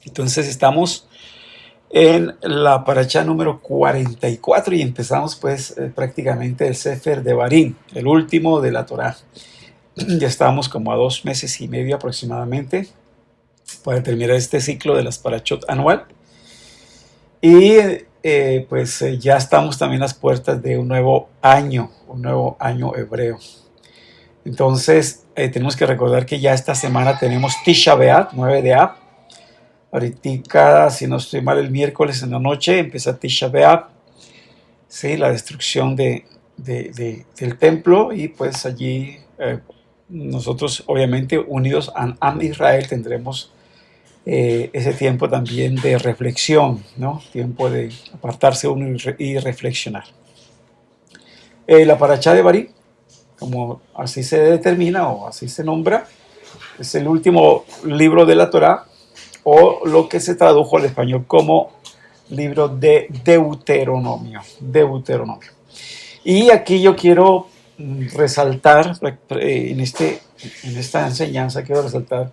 Entonces estamos en la paracha número 44 y empezamos pues prácticamente el Sefer de Barín, el último de la Torá. Ya estamos como a 2 meses y medio aproximadamente para terminar este ciclo de las parachot anual. Y ya estamos también a las puertas de un nuevo año hebreo. Entonces tenemos que recordar que ya esta semana tenemos Tisha B'Av, 9 de Av. Ahorita, si no estoy mal, el miércoles en la noche empieza Tisha B'Av, ¿sí? La destrucción del templo, y pues allí nosotros obviamente unidos a Am Israel tendremos ese tiempo también de reflexión, ¿no? Tiempo de apartarse uno y reflexionar. La parachá de Barí, como así se determina o así se nombra, es el último libro de la Torá, o lo que se tradujo al español como libro de Deuteronomio. Y aquí yo quiero resaltar, en esta enseñanza quiero resaltar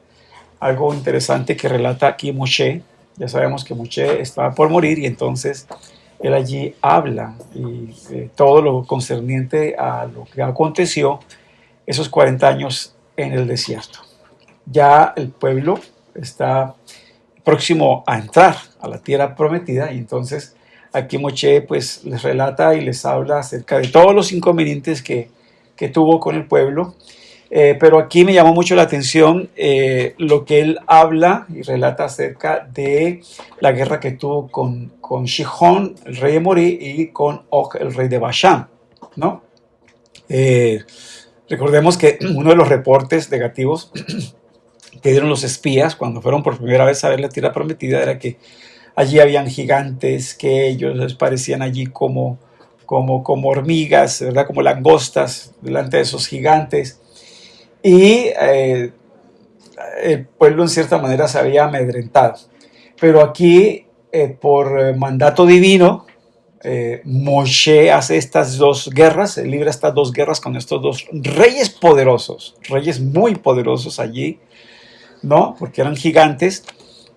algo interesante que relata aquí Moshe. Ya sabemos que Moshe estaba por morir y entonces él allí habla y todo lo concerniente a lo que aconteció esos 40 años en el desierto. Ya el pueblo está próximo a entrar a la tierra prometida, y entonces aquí Moshe pues les relata y les habla acerca de todos los inconvenientes que tuvo con el pueblo. Pero aquí me llamó mucho la atención lo que él habla y relata acerca de la guerra que tuvo con Sihón, el rey de Morí, y con Og, el rey de Bashán, ¿no? Recordemos que uno de los reportes negativos que dieron los espías cuando fueron por primera vez a ver la tierra prometida era que allí habían gigantes, que ellos les parecían allí como hormigas, ¿verdad? Como langostas delante de esos gigantes. Y el pueblo en cierta manera se había amedrentado. Pero aquí, por mandato divino, Moshe hace estas dos guerras, libra estas dos guerras con estos dos reyes poderosos, reyes muy poderosos allí, ¿no? Porque eran gigantes.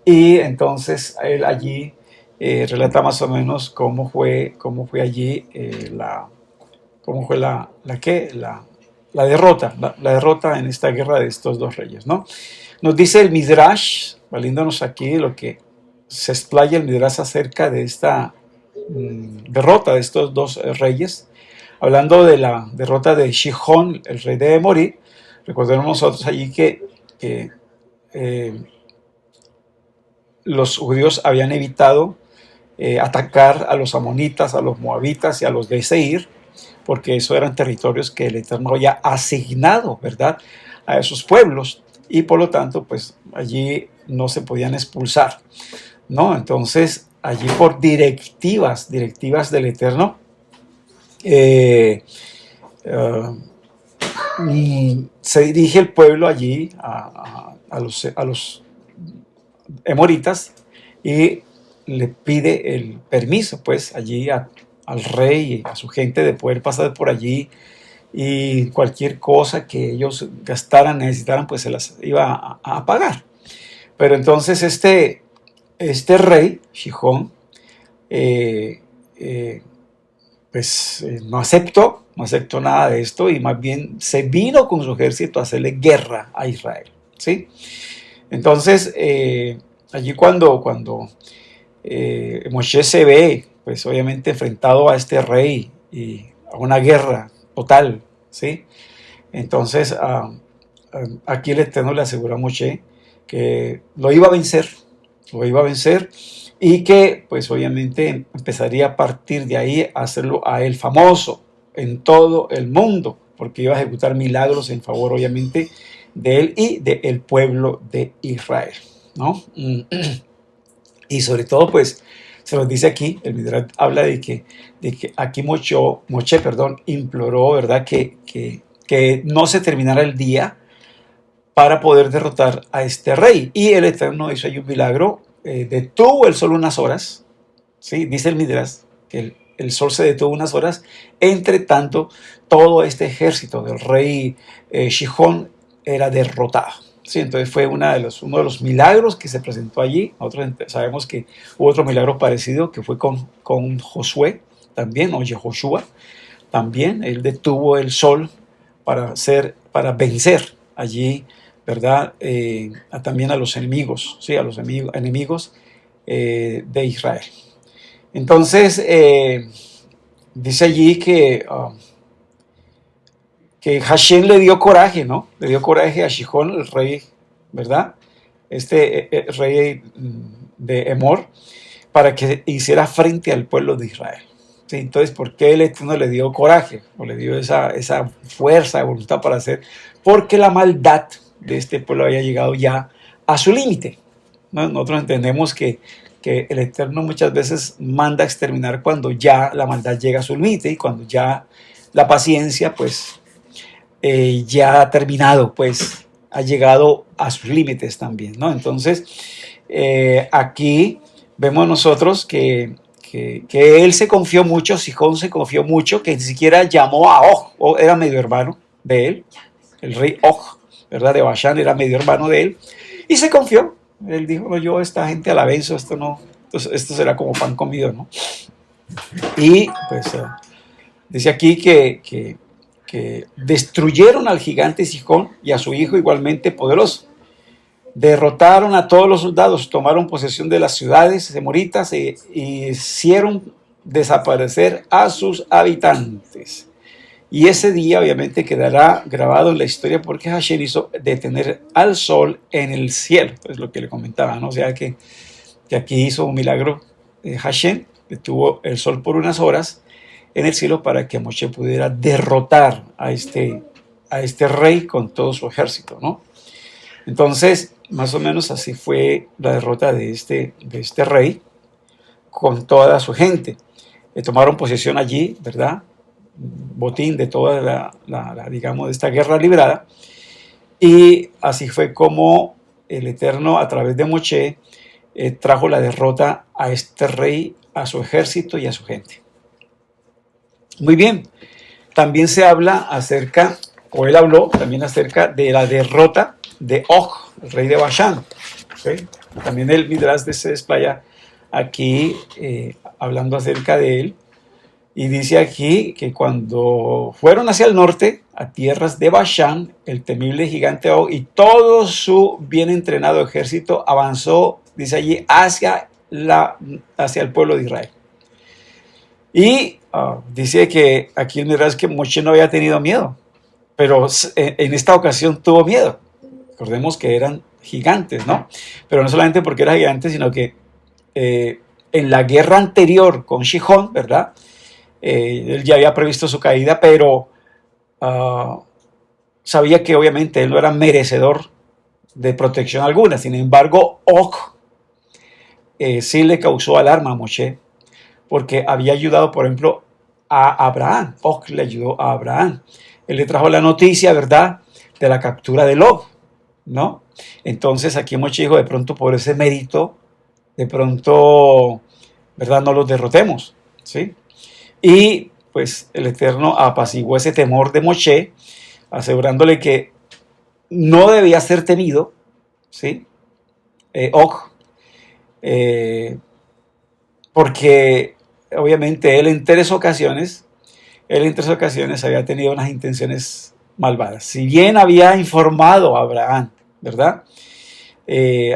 Y entonces él allí relata más o menos cómo fue allí la derrota en esta guerra de estos dos reyes, ¿no? Nos dice el Midrash, valiéndonos aquí lo que se explaya el Midrash acerca de esta derrota de estos dos reyes, hablando de la derrota de Sihón, el rey de Morí. Recordemos nosotros allí que los judíos habían evitado atacar a los amonitas, a los moabitas y a los de Seir, porque esos eran territorios que el Eterno había asignado, ¿verdad?, a esos pueblos, y por lo tanto, pues allí no se podían expulsar, ¿no? Entonces, allí por directivas del Eterno, se dirige el pueblo allí a los emoritas y le pide el permiso pues allí al rey y a su gente de poder pasar por allí, y cualquier cosa que ellos gastaran, necesitaran, pues se las iba a pagar. Pero entonces este rey, Sihón, no aceptó nada de esto, y más bien se vino con su ejército a hacerle guerra a Israel, ¿sí? Entonces, allí cuando Moshe se ve, pues obviamente enfrentado a este rey y a una guerra total, ¿sí? Entonces, aquí el Eterno le asegura a Moshe que lo iba a vencer, y que, pues obviamente, empezaría a partir de ahí a hacerlo a él famoso en todo el mundo, porque iba a ejecutar milagros en favor, obviamente, de él y del pueblo de Israel, ¿no? Y sobre todo, pues, se nos dice aquí, el Midrash habla de que aquí Moshe, imploró, ¿verdad?, que no se terminara el día para poder derrotar a este rey. Y el Eterno hizo ahí un milagro, detuvo el sol unas horas, ¿sí? Dice el Midrash que el sol se detuvo unas horas, entre tanto todo este ejército del rey Sihón era derrotado, Sí, entonces fue uno de los milagros que se presentó allí. Nosotros sabemos que hubo otro milagro parecido que fue con Josué también, o Yehoshua también. Él detuvo el sol para vencer allí, ¿verdad? También a los enemigos, ¿sí? A los enemigos de Israel. Entonces, dice allí que Hashem le dio coraje, ¿no? Le dio coraje a Sihón, el rey, ¿verdad? Rey de Emor, para que hiciera frente al pueblo de Israel. ¿Sí? Entonces, ¿por qué el Eterno le dio coraje? O le dio esa fuerza de voluntad para hacer. Porque la maldad de este pueblo había llegado ya a su límite, ¿no? Nosotros entendemos que el Eterno muchas veces manda a exterminar cuando ya la maldad llega a su límite y cuando ya la paciencia, pues, ya ha terminado, pues, ha llegado a sus límites también, ¿no? Entonces, aquí vemos nosotros que él se confió mucho, Sihón se confió mucho, que ni siquiera llamó a Og era medio hermano de él, el rey Og, ¿verdad? De Bashán era medio hermano de él, y se confió. Él dijo, no, yo esta gente a la venzo, esto no, esto será como pan comido, ¿no? Y pues dice aquí que destruyeron al gigante Sihón y a su hijo igualmente poderoso. Derrotaron a todos los soldados, tomaron posesión de las ciudades emoritas e hicieron desaparecer a sus habitantes. Y ese día obviamente quedará grabado en la historia porque Hashem hizo detener al sol en el cielo. Es lo que le comentaba, ¿no? O sea que aquí hizo un milagro Hashem, detuvo el sol por unas horas en el cielo para que Moshe pudiera derrotar a este rey con todo su ejército, ¿no? Entonces, más o menos así fue la derrota de este rey con toda su gente. Tomaron posesión allí, ¿verdad? Botín de toda digamos, de esta guerra librada. Y así fue como el Eterno, a través de Moshe, trajo la derrota a este rey, a su ejército y a su gente. Muy bien. También se habla acerca, o él habló también acerca de la derrota de Og, el rey de Bashán. ¿Sí? También el Midrash se desplaya aquí hablando acerca de él. Y dice aquí que cuando fueron hacia el norte, a tierras de Bashán, el temible gigante Og y todo su bien entrenado ejército avanzó, dice allí, hacia el pueblo de Israel. Y dice que aquí el Midrash que Moshe no había tenido miedo, pero en esta ocasión tuvo miedo. Recordemos que eran gigantes, ¿no? Pero no solamente porque era gigante, sino que en la guerra anterior con Sihón, ¿verdad? Él ya había previsto su caída, pero sabía que obviamente él no era merecedor de protección alguna. Sin embargo, Og sí le causó alarma a Moshe, porque había ayudado, por ejemplo, a Abraham. Og le ayudó a Abraham. Él le trajo la noticia, ¿verdad?, de la captura de Lot, ¿no? Entonces aquí Moshe dijo, de pronto por ese mérito, de pronto, ¿verdad?, no los derrotemos, ¿sí? Y pues el Eterno apaciguó ese temor de Moshe, asegurándole que no debía ser temido, ¿sí? Og, porque obviamente él en tres ocasiones había tenido unas intenciones malvadas. Si bien había informado a Abraham, ¿verdad?,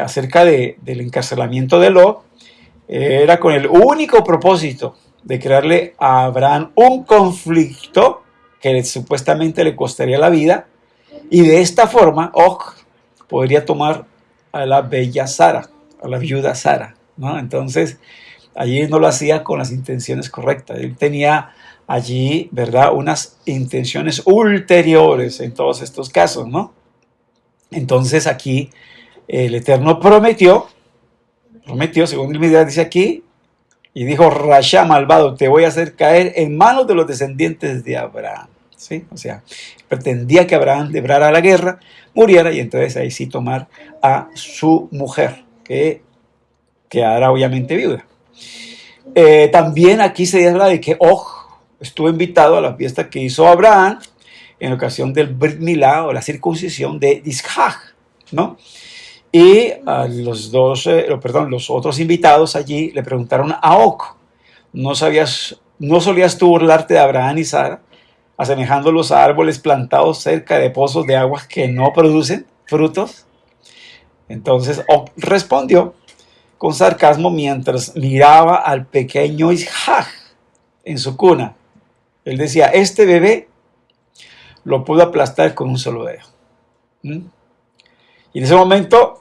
acerca del encarcelamiento de Lot, era con el único propósito de crearle a Abraham un conflicto que supuestamente le costaría la vida, y de esta forma Og podría tomar a la bella Sara, a la viuda Sara, ¿no? Entonces allí no lo hacía con las intenciones correctas. Él tenía allí, ¿verdad?, unas intenciones ulteriores en todos estos casos, ¿no? Entonces aquí el Eterno prometió, según el Midrash dice aquí, y dijo, Rasha malvado, te voy a hacer caer en manos de los descendientes de Abraham, ¿sí? O sea, pretendía que Abraham librara la guerra, muriera, y entonces ahí sí tomar a su mujer, que quedará obviamente viuda. También aquí se habla de que Og estuvo invitado a la fiesta que hizo Abraham en ocasión del Brit Milá, o la circuncisión de Isaac, ¿no? Y los otros invitados allí le preguntaron a Og, ¿no solías tú burlarte de Abraham y Sara, asemejándolos a árboles plantados cerca de pozos de aguas que no producen frutos? Entonces Og respondió con sarcasmo mientras miraba al pequeño Isaac en su cuna. Él decía, este bebé lo pudo aplastar con un solo dedo. Y en ese momento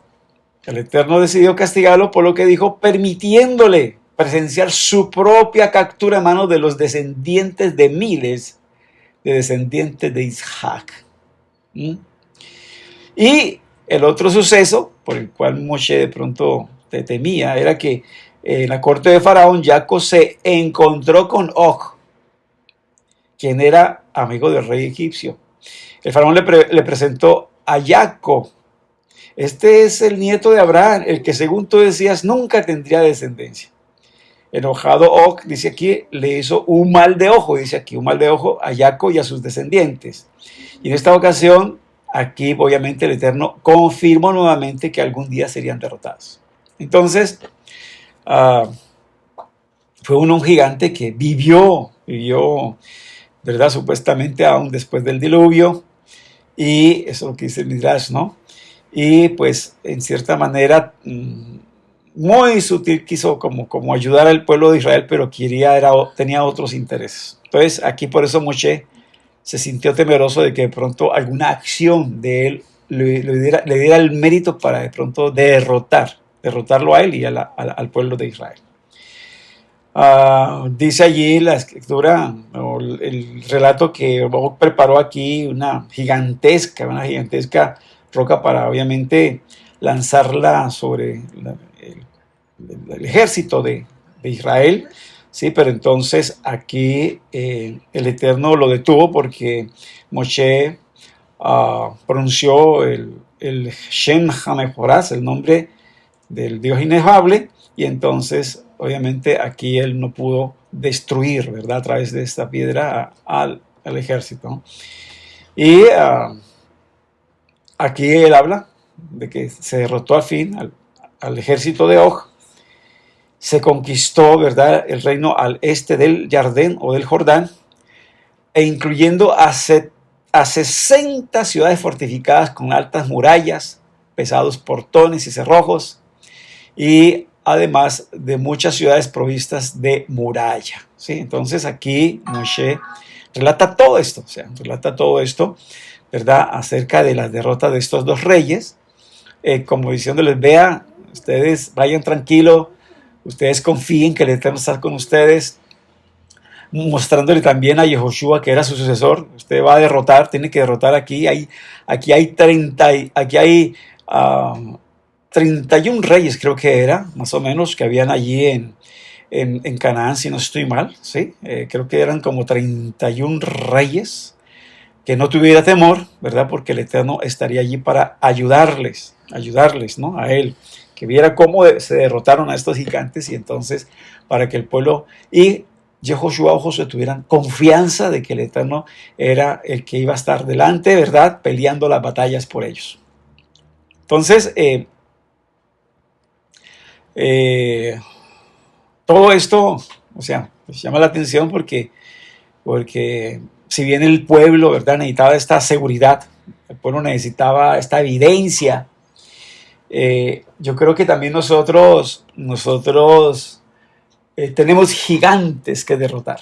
el Eterno decidió castigarlo por lo que dijo, permitiéndole presenciar su propia captura a manos de los descendientes de miles de descendientes de Isaac. Y el otro suceso por el cual Moshe de pronto temía era que en la corte de Faraón, Jacob se encontró con Og, quien era amigo del rey egipcio. El faraón le presentó a Jacob. Este es el nieto de Abraham, el que según tú decías nunca tendría descendencia. Enojado Og, dice aquí, le hizo un mal de ojo, a Jacob y a sus descendientes. Y en esta ocasión, aquí obviamente el Eterno confirmó nuevamente que algún día serían derrotados. Entonces, fue un gigante que vivió, ¿verdad? Supuestamente aún después del diluvio. Y eso es lo que dice el Midrash, ¿no? Y pues en cierta manera muy sutil quiso como ayudar al pueblo de Israel, pero tenía otros intereses. Entonces aquí por eso Moshe se sintió temeroso de que de pronto alguna acción de él le diera el mérito para de pronto derrotarlo a él y al pueblo de Israel. Dice allí la escritura, o el relato, que Bob preparó aquí una gigantesca roca para obviamente lanzarla sobre el ejército de Israel, ¿sí? Pero entonces aquí el Eterno lo detuvo porque Moshe pronunció el Shem HaMejoraz, el nombre del Dios inefable, y entonces obviamente aquí él no pudo destruir, ¿verdad?, a través de esta piedra al ejército, ¿no? Y aquí él habla de que se derrotó al fin al ejército de Og, se conquistó, ¿verdad?, el reino al este del Jardín o del Jordán, e incluyendo a 60 ciudades fortificadas con altas murallas, pesados portones y cerrojos, y además de muchas ciudades provistas de muralla, ¿sí? Entonces aquí Moshe relata todo esto, ¿verdad?, acerca de las derrotas de estos dos reyes, como diciéndoles, vea, ustedes vayan tranquilos, ustedes confíen que el Eterno está con ustedes, mostrándole también a Yehoshua, que era su sucesor, usted va a derrotar, tiene que derrotar aquí hay 31 reyes, creo que era, más o menos, que habían allí en Canaán, si no estoy mal, ¿sí? Creo que eran como 31 reyes, que no tuviera temor, ¿verdad? Porque el Eterno estaría allí para ayudarles, ¿no?, a él, que viera cómo se derrotaron a estos gigantes, y entonces para que el pueblo y Yehoshua o Josué tuvieran confianza de que el Eterno era el que iba a estar delante, ¿verdad?, peleando las batallas por ellos. Entonces, todo esto, o sea, pues llama la atención porque si bien el pueblo, ¿verdad?, necesitaba esta seguridad, el pueblo necesitaba esta evidencia, yo creo que también nosotros tenemos gigantes que derrotar,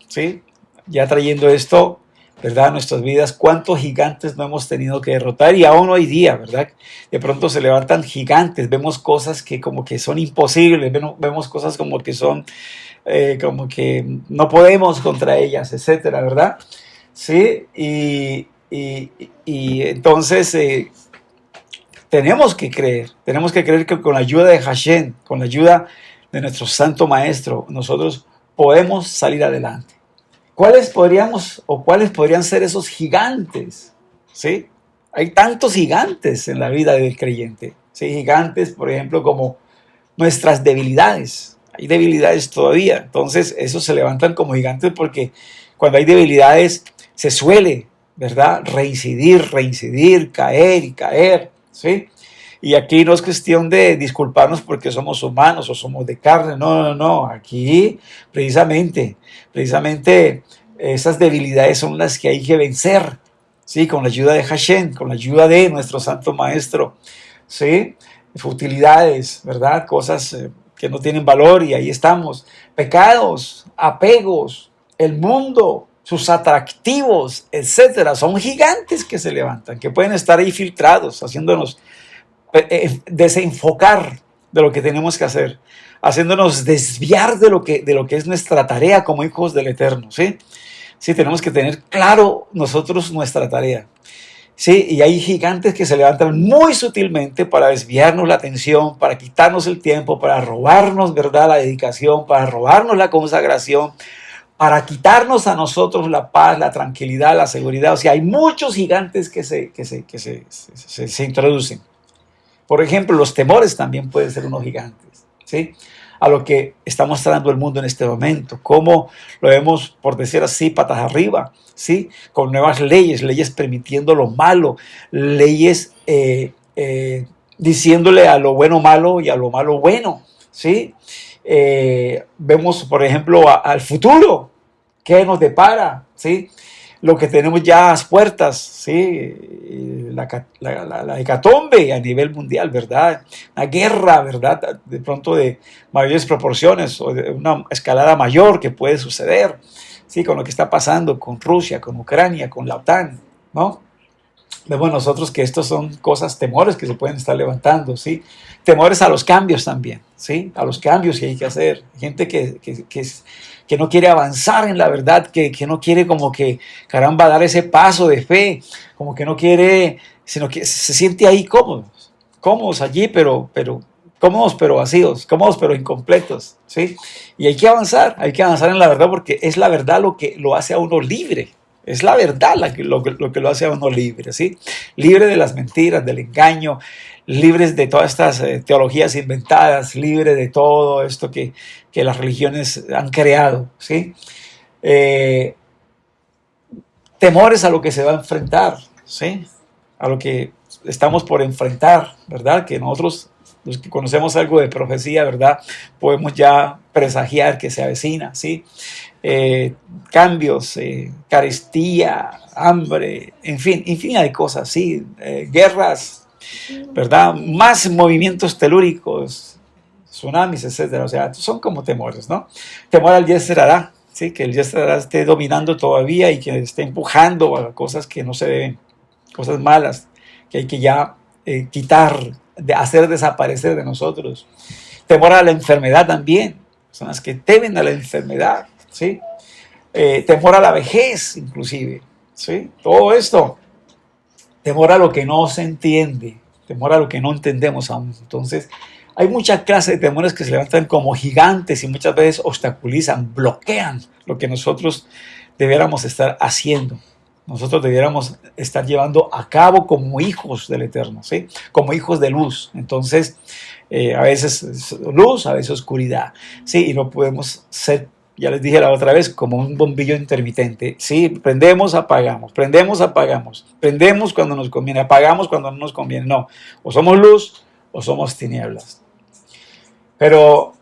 ¿sí? Ya trayendo esto, ¿verdad?, a nuestras vidas, cuántos gigantes no hemos tenido que derrotar, y aún hoy día, ¿verdad?, de pronto se levantan gigantes, vemos cosas que como que son imposibles, vemos cosas como que son, como que no podemos contra ellas, etcétera, ¿verdad? Sí, y entonces tenemos que creer que con la ayuda de Hashem, con la ayuda de nuestro Santo Maestro, nosotros podemos salir adelante. ¿Cuáles podrían ser esos gigantes? ¿Sí? Hay tantos gigantes en la vida del creyente, ¿sí? Gigantes, por ejemplo, como nuestras debilidades. Hay debilidades todavía, entonces esos se levantan como gigantes porque cuando hay debilidades se suele, ¿verdad?, reincidir, caer y caer. ¿sí? Y aquí no es cuestión de disculparnos porque somos humanos o somos de carne, no, no, no, aquí precisamente esas debilidades son las que hay que vencer, ¿sí? Con la ayuda de Hashem, con la ayuda de nuestro Santo Maestro, ¿sí? Futilidades, ¿verdad? Cosas que no tienen valor y ahí estamos. Pecados, apegos, el mundo, sus atractivos, etcétera, son gigantes que se levantan, que pueden estar ahí filtrados, haciéndonos desenfocar de lo que tenemos que hacer, haciéndonos desviar de lo que es nuestra tarea como hijos del Eterno, ¿sí? Sí, tenemos que tener claro nosotros nuestra tarea, ¿sí? Y hay gigantes que se levantan muy sutilmente para desviarnos la atención, para quitarnos el tiempo, para robarnos, ¿verdad?, la dedicación, para robarnos la consagración, para quitarnos a nosotros la paz, la tranquilidad, la seguridad. O sea, hay muchos gigantes que se introducen. Por ejemplo, los temores también pueden ser unos gigantes, ¿sí? A lo que está mostrando el mundo en este momento, cómo lo vemos, por decir así, patas arriba, ¿sí? Con nuevas leyes permitiendo lo malo, leyes diciéndole a lo bueno malo y a lo malo bueno, ¿sí? Vemos, por ejemplo, al futuro, qué nos depara, ¿sí? Lo que tenemos ya a las puertas, ¿sí? La hecatombe a nivel mundial, ¿verdad? Una guerra, ¿verdad? De pronto de mayores proporciones o de una escalada mayor que puede suceder, ¿sí? Con lo que está pasando con Rusia, con Ucrania, con la OTAN, ¿no? Vemos nosotros que estos son cosas, temores que se pueden estar levantando, ¿sí? Temores a los cambios también, ¿sí? A los cambios que hay que hacer. Gente que no quiere avanzar en la verdad, que no quiere como que, caramba, dar ese paso de fe, como que no quiere, sino que se siente ahí cómodos allí, cómodos pero vacíos, cómodos pero incompletos, ¿sí? Y hay que avanzar en la verdad porque es la verdad lo que lo hace a uno libre. Es la verdad lo que lo hace a uno libre, ¿sí? Libre de las mentiras, del engaño, libres de todas estas teologías inventadas, libre de todo esto que las religiones han creado, ¿sí? Temores a lo que se va a enfrentar, ¿sí? A lo que estamos por enfrentar, ¿verdad? Que nosotros, los que conocemos algo de profecía, ¿verdad? Podemos ya presagiar que se avecina, ¿sí? Cambios, carestía, hambre, en fin de cosas, ¿sí? Guerras, ¿verdad? Más movimientos telúricos, tsunamis, etcétera. O sea, son como temores, ¿no? Temor al Yetzer Hará, ¿sí? Que el Yetzer Hará esté dominando todavía y que esté empujando a cosas que no se deben, cosas malas, que hay que ya quitar, hacer desaparecer de nosotros. Temor a la enfermedad también, personas que temen a la enfermedad, ¿sí? Temor a la vejez, inclusive, ¿sí? Todo esto, temor a lo que no se entiende, temor a lo que no entendemos aún. Entonces, hay muchas clases de temores que se levantan como gigantes y muchas veces obstaculizan, bloquean lo que nosotros debiéramos estar haciendo. Nosotros debiéramos estar llevando a cabo como hijos del Eterno, ¿sí? Como hijos de luz. Entonces, a veces luz, a veces oscuridad, ¿sí? Y no podemos ser, ya les dije la otra vez, como un bombillo intermitente, ¿sí? Prendemos, apagamos, prendemos cuando nos conviene, apagamos cuando no nos conviene. No, o somos luz o somos tinieblas. Pero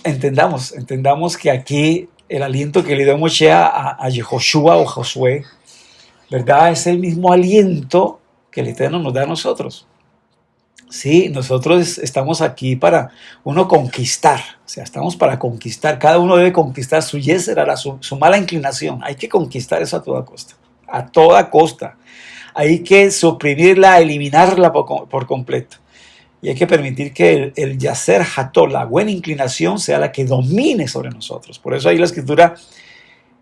entendamos que aquí el aliento que le dio Moshe a Yehoshua o Josué, ¿verdad? Es el mismo aliento que el Eterno nos da a nosotros. Sí, nosotros estamos aquí para uno conquistar, o sea, estamos para conquistar. Cada uno debe conquistar su Yetzer Hará, su mala inclinación. Hay que conquistar eso a toda costa, a toda costa. Hay que suprimirla, eliminarla por completo. Y hay que permitir que el Yetzer Hatov, la buena inclinación, sea la que domine sobre nosotros. Por eso ahí la escritura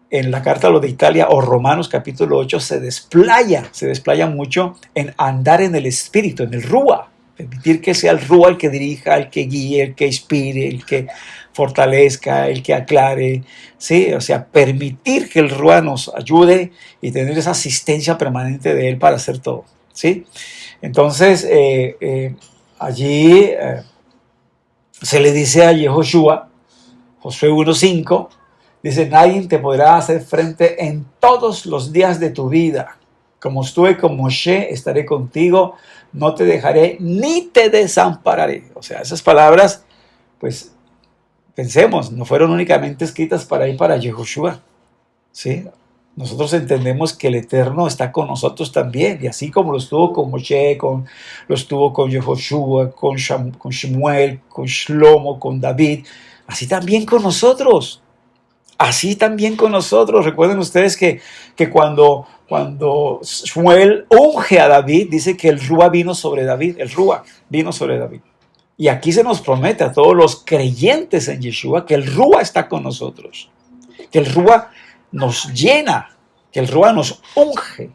en la carta a los de Italia o Romanos capítulo 8 se desplaya mucho en andar en el espíritu, en el Rúa. Permitir que sea el Rúa el que dirija, el que guíe, el que inspire, el que fortalezca, el que aclare, ¿sí? O sea, permitir que el Rúa nos ayude y tener esa asistencia permanente de él para hacer todo, ¿sí? Entonces, allí se le dice a Yehoshua, Josué 1:5, dice, nadie te podrá hacer frente en todos los días de tu vida. Como estuve con Moshe, estaré contigo. no te dejaré ni te desampararé. O sea, esas palabras, pues pensemos, no fueron únicamente escritas para ir para Yehoshua, ¿sí? Nosotros entendemos que el Eterno está con nosotros también, y así como lo estuvo con Moshe, lo estuvo con Yehoshua, con Shemuel, con Shlomo, con David, así también con nosotros. Así también con nosotros. Recuerden ustedes que cuando Shmuel unge a David, dice que el Rúa vino sobre David. El Rúa vino sobre David. Y aquí se nos promete a todos los creyentes en Yeshua que el Rúa está con nosotros. Que el Rúa nos llena. Que el Rúa nos unge.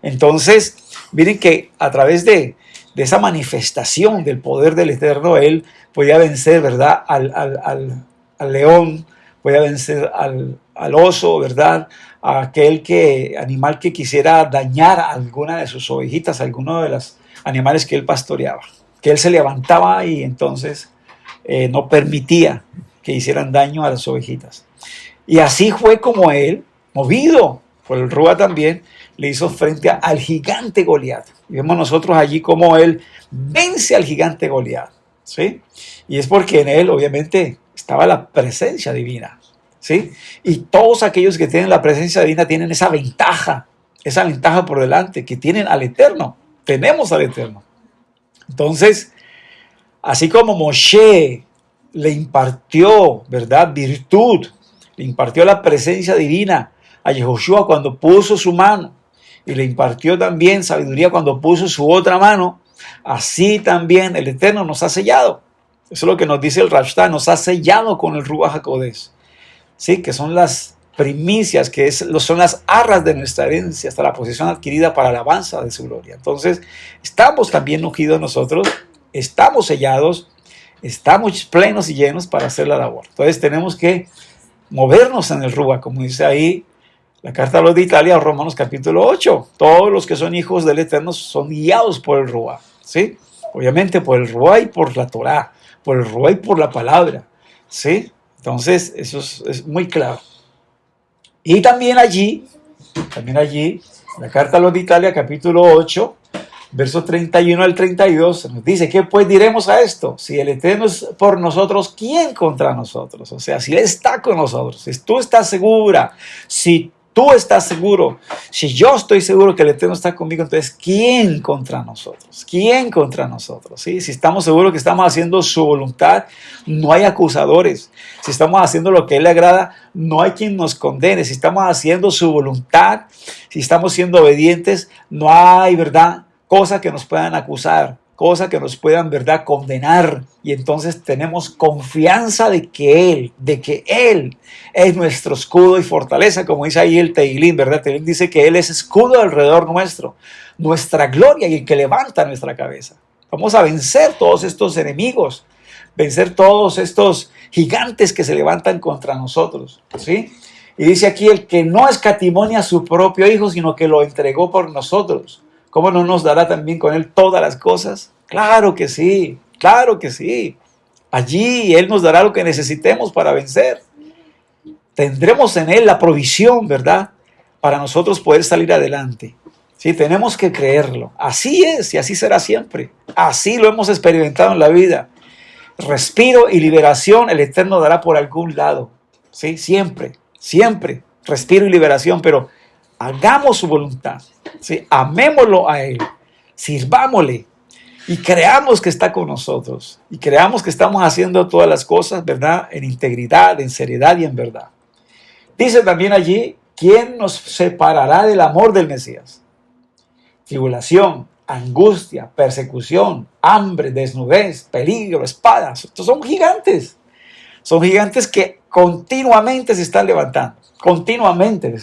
Entonces, miren que a través de esa manifestación del poder del Eterno, Él podía vencer, ¿verdad? Al león, podía vencer al oso, ¿verdad? A aquel animal que quisiera dañar a alguna de sus ovejitas, a alguno de los animales que él pastoreaba. Que él se levantaba y entonces no permitía que hicieran daño a las ovejitas. Y así fue como él, movido por el Rúa también, le hizo frente al gigante Goliat. Y vemos nosotros allí cómo él vence al gigante Goliat, ¿sí? Y es porque en él, obviamente, estaba la presencia divina, ¿sí? Y todos aquellos que tienen la presencia divina tienen esa ventaja por delante, que tienen al Eterno. Tenemos al Eterno. Entonces, así como Moshe le impartió, ¿verdad?, virtud, le impartió la presencia divina a Yehoshua cuando puso su mano, y le impartió también sabiduría cuando puso su otra mano, así también el Eterno nos ha sellado. Eso es lo que nos dice el Rashta, nos ha sellado con el Ruach HaKodesh, ¿sí? Que son las primicias, son las arras de nuestra herencia, hasta la posesión adquirida para la alabanza de su gloria. Entonces, estamos también ungidos nosotros, estamos sellados, estamos plenos y llenos para hacer la labor. Entonces, tenemos que movernos en el Ruach, como dice ahí la carta a los de Italia, Romanos capítulo 8. Todos los que son hijos del Eterno son guiados por el Ruach, ¿sí? Obviamente por el Ruach y por la Torá, por el Ruach y por la palabra, ¿sí? Entonces, eso es muy claro. Y también allí, la carta a los de Italia, capítulo 8, versos 31 al 32, nos dice, ¿qué pues diremos a esto? Si el Eterno es por nosotros, ¿quién contra nosotros? O sea, si Él está con nosotros, si tú estás segura, si tú estás seguro, si yo estoy seguro que el Eterno está conmigo, entonces ¿quién contra nosotros? ¿Quién contra nosotros? ¿Sí? Si estamos seguros que estamos haciendo su voluntad, no hay acusadores. Si estamos haciendo lo que a Él le agrada, no hay quien nos condene. Si estamos haciendo su voluntad, si estamos siendo obedientes, no hay, ¿verdad?, cosas que nos puedan acusar, cosas que nos puedan, ¿verdad?, condenar. Y entonces tenemos confianza de que Él es nuestro escudo y fortaleza, como dice ahí el Teilín, ¿verdad? Teilín dice que Él es escudo alrededor nuestro, nuestra gloria y el que levanta nuestra cabeza. Vamos a vencer todos estos enemigos, vencer todos estos gigantes que se levantan contra nosotros, ¿sí? Y dice aquí, el que no escatimó a su propio Hijo, sino que lo entregó por nosotros, ¿cómo no nos dará también con Él todas las cosas? Claro que sí, claro que sí. Allí Él nos dará lo que necesitemos para vencer. Tendremos en Él la provisión, ¿verdad?, para nosotros poder salir adelante. Sí, tenemos que creerlo. Así es y así será siempre. Así lo hemos experimentado en la vida. Respiro y liberación el Eterno dará por algún lado. Sí, siempre, siempre. Respiro y liberación, pero hagamos su voluntad, ¿sí? Amémoslo a Él, sirvámosle y creamos que está con nosotros y creamos que estamos haciendo todas las cosas, ¿verdad?, en integridad, en seriedad y en verdad. Dice también allí, ¿quién nos separará del amor del Mesías? Tribulación, angustia, persecución, hambre, desnudez, peligro, espadas. Estos son gigantes que continuamente se están levantando, continuamente.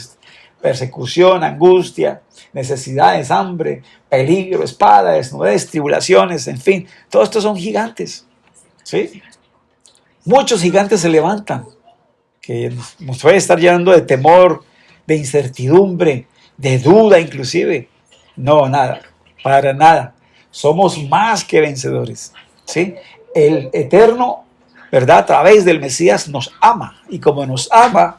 Persecución, angustia, necesidades, hambre, peligro, espada, desnudez, tribulaciones, en fin, todos estos son gigantes, ¿sí? Muchos gigantes se levantan, que nos puede estar llenando de temor, de incertidumbre, de duda inclusive. No, nada, para nada. Somos más que vencedores, ¿sí? El Eterno, ¿verdad?, a través del Mesías nos ama, y como nos ama,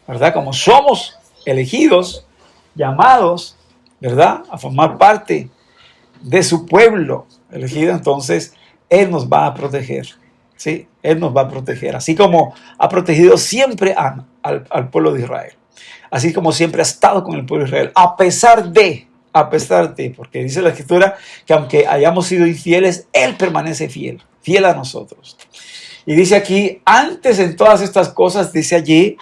¿verdad?, como somos elegidos, llamados, ¿verdad?, a formar parte de su pueblo elegido, entonces Él nos va a proteger. ¿Sí? Él nos va a proteger, así como ha protegido siempre al pueblo de Israel. Así como siempre ha estado con el pueblo de Israel, a pesar de, porque dice la Escritura que aunque hayamos sido infieles, Él permanece fiel, fiel a nosotros. Y dice aquí, antes en todas estas cosas, dice allí,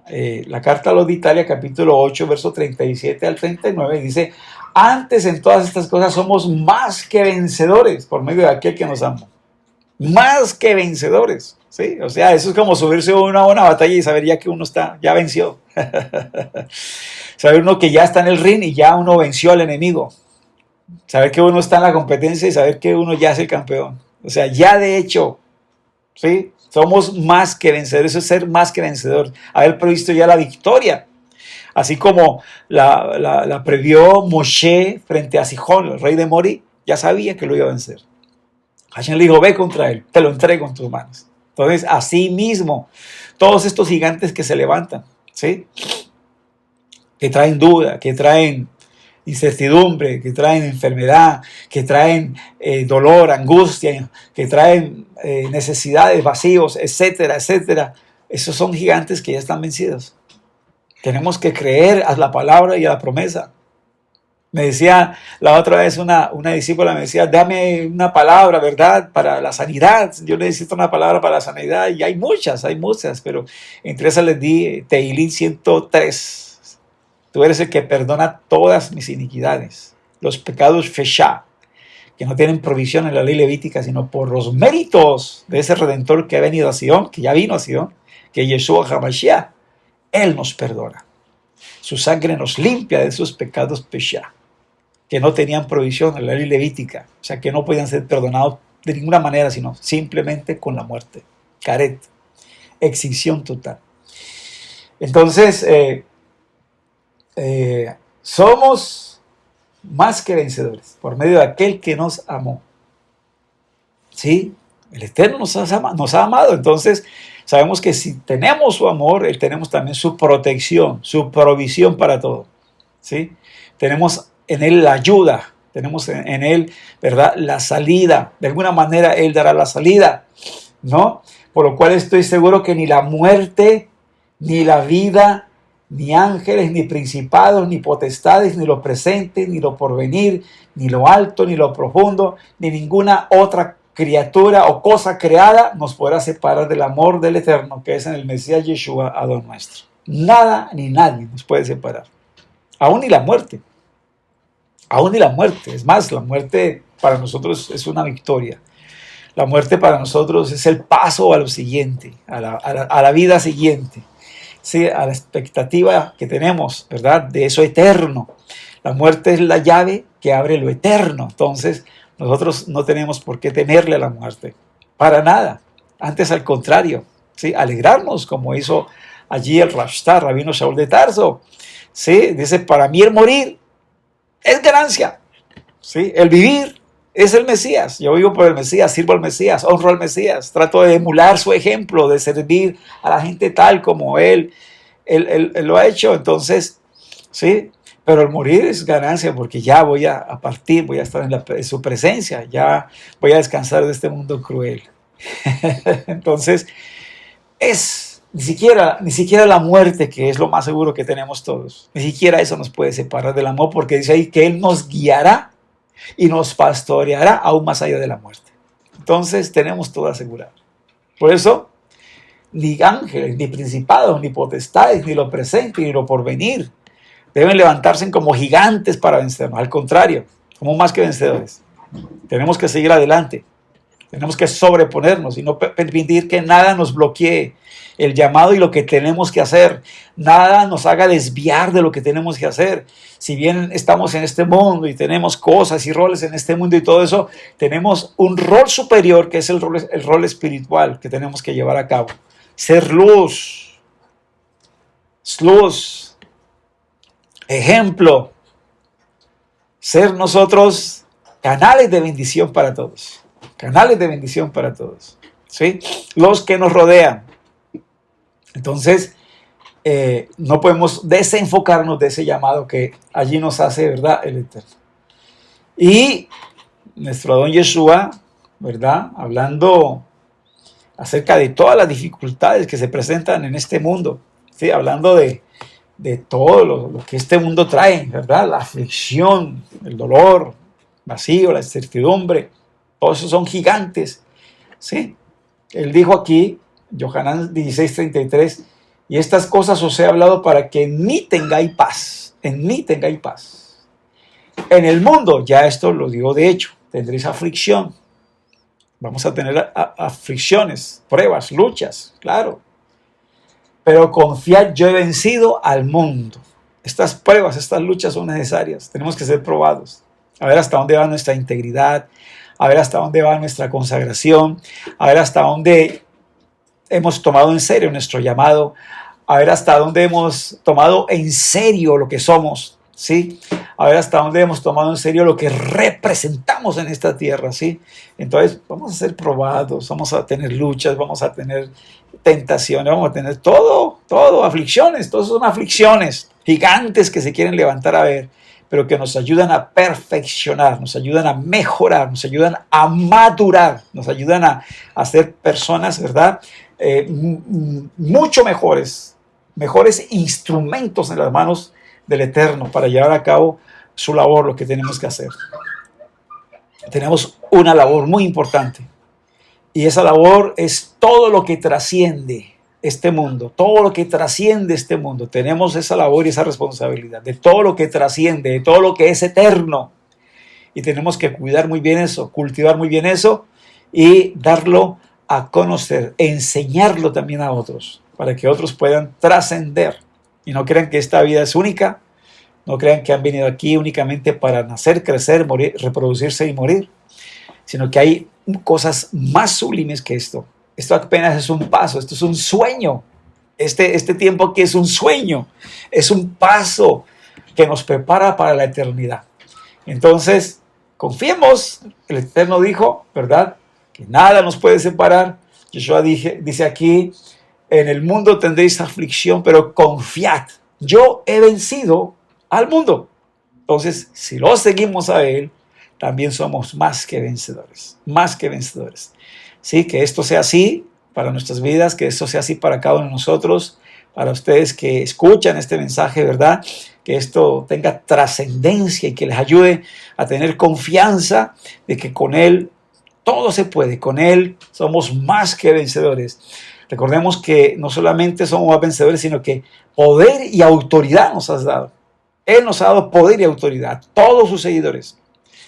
la carta a los de Italia, capítulo 8, verso 37 al 39, dice, antes en todas estas cosas somos más que vencedores por medio de aquel que nos amó. Más que vencedores, ¿sí? O sea, eso es como subirse a una batalla y saber ya que uno ya venció. Saber uno que ya está en el ring y ya uno venció al enemigo. Saber que uno está en la competencia y saber que uno ya es el campeón. O sea, ya de hecho, ¿sí? Somos más que vencedores, eso es ser más que vencedor. Haber previsto ya la victoria. Así como la previó Moshe frente a Sihón, el rey de Mori, ya sabía que lo iba a vencer. Hashem le dijo, ve contra él, te lo entrego en tus manos. Entonces, así mismo, todos estos gigantes que se levantan, ¿sí? Que traen duda, que traen incertidumbre, que traen enfermedad, que traen dolor, angustia, que traen necesidades, vacíos, etcétera, etcétera. Esos son gigantes que ya están vencidos. Tenemos que creer a la palabra y a la promesa. Me decía la otra vez una discípula, me decía, dame una palabra, ¿verdad? Para la sanidad. Yo necesito una palabra para la sanidad y hay muchas, pero entre esas les di Teilín 103. Tú eres el que perdona todas mis iniquidades, los pecados feshá, que no tienen provisión en la ley levítica, sino por los méritos de ese Redentor que ha venido a Sion, que ya vino a Sion, que Yeshua HaMashiach, Él nos perdona. Su sangre nos limpia de esos pecados feshá, que no tenían provisión en la ley levítica, o sea, que no podían ser perdonados de ninguna manera, sino simplemente con la muerte. Caret, extinción total. Entonces, somos más que vencedores por medio de aquel que nos amó. ¿Sí? El Eterno nos ha amado, entonces sabemos que si tenemos su amor, tenemos también su protección, su provisión para todo. ¿Sí? Tenemos en Él la ayuda, tenemos en Él, ¿verdad?, la salida. De alguna manera Él dará la salida, ¿no? Por lo cual estoy seguro que ni la muerte, ni la vida, ni ángeles, ni principados, ni potestades, ni lo presente, ni lo porvenir, ni lo alto, ni lo profundo, ni ninguna otra criatura o cosa creada nos podrá separar del amor del Eterno, que es en el Mesías Yeshua, Adón nuestro. Nada ni nadie nos puede separar, aún ni la muerte. Aún ni la muerte. Es más, la muerte para nosotros es una victoria. La muerte para nosotros es el paso a lo siguiente, a la vida siguiente, ¿sí? A la expectativa que tenemos, ¿verdad?, de eso eterno. La muerte es la llave que abre lo eterno. Entonces, nosotros no tenemos por qué temerle a la muerte. Para nada. Antes, al contrario, ¿sí? Alegrarnos, como hizo allí el Rashtar, Rabino Shaul de Tarso. ¿Sí? Dice, para mí el morir es ganancia, ¿sí? El vivir es el Mesías. Yo vivo por el Mesías, sirvo al Mesías, honro al Mesías, trato de emular su ejemplo, de servir a la gente tal como Él lo ha hecho. Entonces, ¿sí? Pero el morir es ganancia porque ya voy a partir, voy a estar en su presencia, ya voy a descansar de este mundo cruel. Entonces, ni siquiera la muerte, que es lo más seguro que tenemos todos, ni siquiera eso nos puede separar del amor, porque dice ahí que Él nos guiará y nos pastoreará aún más allá de la muerte. Entonces tenemos todo asegurado. Por eso, ni ángeles, ni principados, ni potestades, ni lo presente, ni lo porvenir, deben levantarse como gigantes para vencernos. Al contrario, somos más que vencedores. Tenemos que seguir adelante. Tenemos que sobreponernos y no permitir que nada nos bloquee el llamado y lo que tenemos que hacer. Nada nos haga desviar de lo que tenemos que hacer. Si bien estamos en este mundo y tenemos cosas y roles en este mundo y todo eso, tenemos un rol superior que es el rol espiritual que tenemos que llevar a cabo. Ser luz, ejemplo, ser nosotros canales de bendición para todos. Canales de bendición para todos, ¿sí? Los que nos rodean. Entonces, no podemos desenfocarnos de ese llamado que allí nos hace, ¿verdad?, el Eterno. Y nuestro Adón Yeshua, ¿verdad? Hablando acerca de todas las dificultades que se presentan en este mundo, ¿sí? Hablando de todo lo que este mundo trae, ¿verdad? La aflicción, el dolor, vacío, la incertidumbre, todos esos son gigantes, ¿sí? Él dijo aquí, Yohanan 16:33, y estas cosas os he hablado para que en mí tengáis paz, en mí tengáis paz. En el mundo, ya esto lo digo de hecho, tendréis aflicción. Vamos a tener aflicciones, pruebas, luchas, claro. Pero confiad, yo he vencido al mundo. Estas pruebas, estas luchas son necesarias. Tenemos que ser probados. A ver hasta dónde va nuestra integridad, a ver hasta dónde va nuestra consagración, a ver hasta dónde hemos tomado en serio nuestro llamado, a ver hasta dónde hemos tomado en serio lo que somos, ¿sí? A ver hasta dónde hemos tomado en serio lo que representamos en esta tierra, ¿sí? Entonces vamos a ser probados, vamos a tener luchas, vamos a tener tentaciones, vamos a tener todo, aflicciones, todas son aflicciones gigantes que se quieren levantar a ver, pero que nos ayudan a perfeccionar, nos ayudan a mejorar, nos ayudan a madurar, nos ayudan a ser personas, ¿verdad? Mucho mejores instrumentos en las manos del Eterno para llevar a cabo su labor, lo que tenemos que hacer. Tenemos una labor muy importante y esa labor es todo lo que trasciende este mundo, todo lo que trasciende este mundo. Tenemos esa labor y esa responsabilidad de todo lo que trasciende, de todo lo que es eterno, y tenemos que cuidar muy bien eso, cultivar muy bien eso y darlo a conocer, enseñarlo también a otros, para que otros puedan trascender y no crean que esta vida es única, no crean que han venido aquí únicamente para nacer, crecer, morir, reproducirse y morir, sino que hay cosas más sublimes que esto. Esto apenas es un paso, esto es un sueño. Este tiempo aquí es un sueño, es un paso que nos prepara para la eternidad. Entonces, confiemos, el Eterno dijo, ¿verdad? Que nada nos puede separar. Yeshua dice aquí, en el mundo tendréis aflicción, pero confiad, yo he vencido al mundo. Entonces, si lo seguimos a Él, también somos más que vencedores, más que vencedores. Sí, que esto sea así para nuestras vidas, que esto sea así para cada uno de nosotros, para ustedes que escuchan este mensaje, ¿verdad? Que esto tenga trascendencia y que les ayude a tener confianza de que con Él todo se puede, con Él somos más que vencedores. Recordemos que no solamente somos más vencedores, sino que poder y autoridad nos has dado. Él nos ha dado poder y autoridad, todos sus seguidores.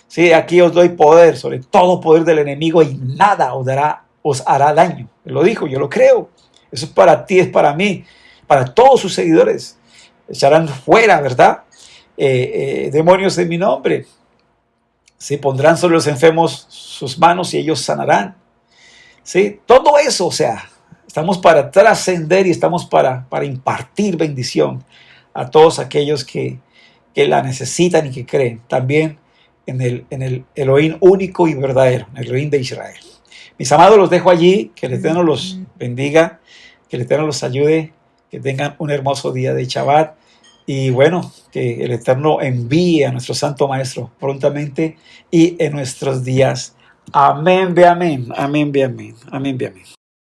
Sí, aquí os doy poder sobre todo poder del enemigo y nada os hará daño. Él lo dijo, yo lo creo. Eso es para ti, es para mí, para todos sus seguidores. Echarán fuera, ¿verdad? Demonios en mi nombre. Sí, pondrán sobre los enfermos sus manos y ellos sanarán. Sí, todo eso, o sea, estamos para trascender y estamos para impartir bendición a todos aquellos que la necesitan y que creen. También en el Elohim único y verdadero, en el Elohim de Israel. Mis amados, los dejo allí, que el Eterno los bendiga, que el Eterno los ayude, que tengan un hermoso día de Shabbat y bueno, que el Eterno envíe a nuestro Santo Maestro prontamente y en nuestros días. Amén, ve amén, amén, ve amén, amén, ve amén.